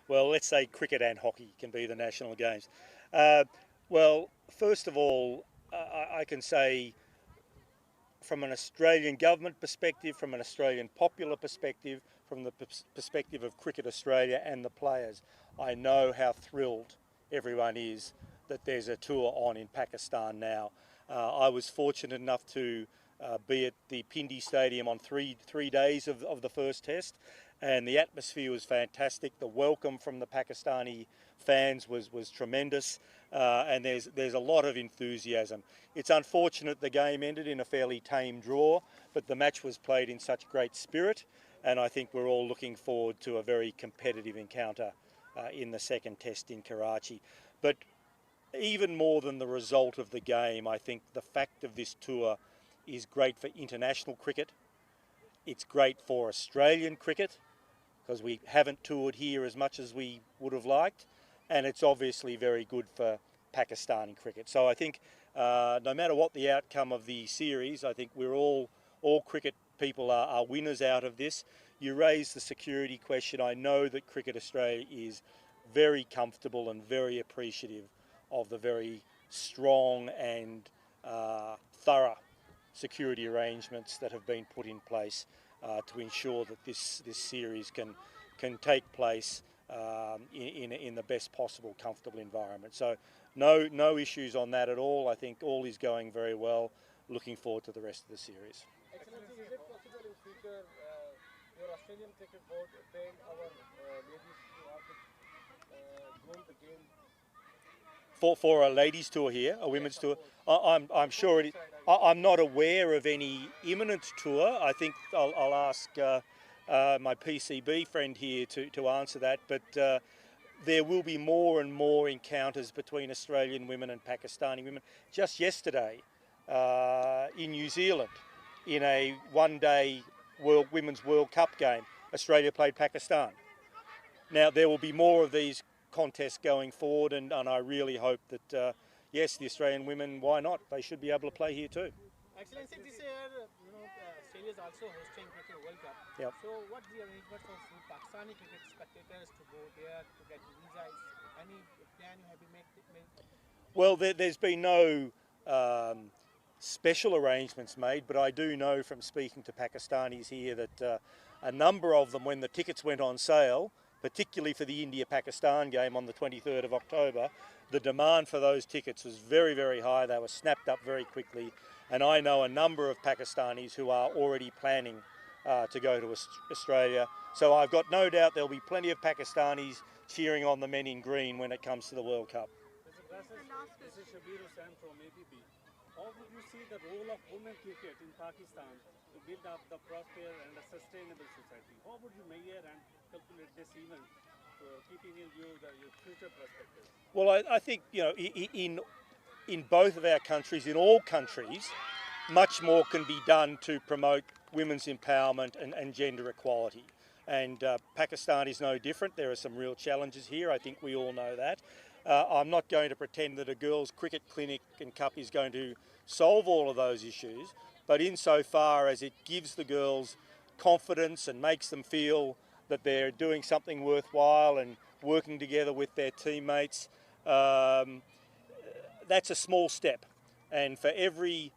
Well, let's say cricket and hockey can be the national games. Uh, well, first of all, I can say from an Australian government perspective, from an Australian popular perspective, from the perspective of Cricket Australia and the players, I know how thrilled everyone is that there's a tour on in Pakistan now. I was fortunate enough to be at the Pindi Stadium on three days of the first test, and the atmosphere was fantastic. The welcome from the Pakistani fans was tremendous, and there's a lot of enthusiasm. It's unfortunate the game ended in a fairly tame draw, but the match was played in such great spirit, and I think we're all looking forward to a very competitive encounter in the second test in Karachi. But even more than the result of the game, I think the fact of this tour is great for international cricket. It's great for Australian cricket because we haven't toured here as much as we would have liked, and it's obviously very good for Pakistani cricket. So I think no matter what the outcome of the series, I think we're all cricket people are winners out of this. You raise the security question. I know that Cricket Australia is very comfortable and very appreciative of the very strong and thorough security arrangements that have been put in place to ensure that this series can take place in the best possible, comfortable environment. So no issues on that at all. I think all is going very well. Looking forward to the rest of the series. Excellency, is it possible in future your Australian cricket board train our ladies to have groom the game? For a ladies' tour here, a women's tour, I'm sure it. I'm not aware of any imminent tour. I think I'll ask my PCB friend here to answer that. But there will be more and more encounters between Australian women and Pakistani women. Just yesterday, in New Zealand, in a one-day Women's World Cup game, Australia played Pakistan. Now there will be more of these contests going forward, and I really hope that yes, the Australian women, why not? They should be able to play here too. Excellency, this year, Australia is also hosting Cricket World Cup. Yep. So, what's the arrangement for Pakistani cricket spectators to go there to get visas? Any plan you have been made? Well, there's been no special arrangements made, but I do know from speaking to Pakistanis here that a number of them, when the tickets went on sale, particularly for the India-Pakistan game on the 23rd of October, the demand for those tickets was very, very high. They were snapped up very quickly. And I know a number of Pakistanis who are already planning to go to Australia. So I've got no doubt there'll be plenty of Pakistanis cheering on the men in green when it comes to the World Cup. This is Shabir Hussain from ABB. How would you see the role of women cricket in Pakistan to build up the prosper and a sustainable society? How would you measure and calculate this event, keeping in view your future perspectives? Well, I think, you know, in both of our countries, in all countries, much more can be done to promote women's empowerment and gender equality. And Pakistan is no different. There are some real challenges here. I think we all know that. I'm not going to pretend that a girls' cricket clinic and cup is going to solve all of those issues, but insofar as it gives the girls confidence and makes them feel that they're doing something worthwhile and working together with their teammates, that's a small step. And for every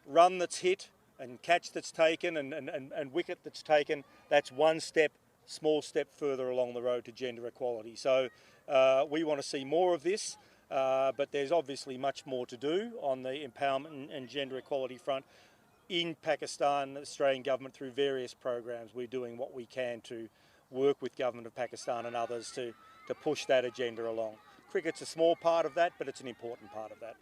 run that's hit and catch that's taken and wicket that's taken, that's one step, small step further along the road to gender equality. So we want to see more of this, but there's obviously much more to do on the empowerment and gender equality front. In Pakistan, the Australian government, through various programs, we're doing what we can to work with government of Pakistan and others to push that agenda along. Cricket's a small part of that, but it's an important part of that.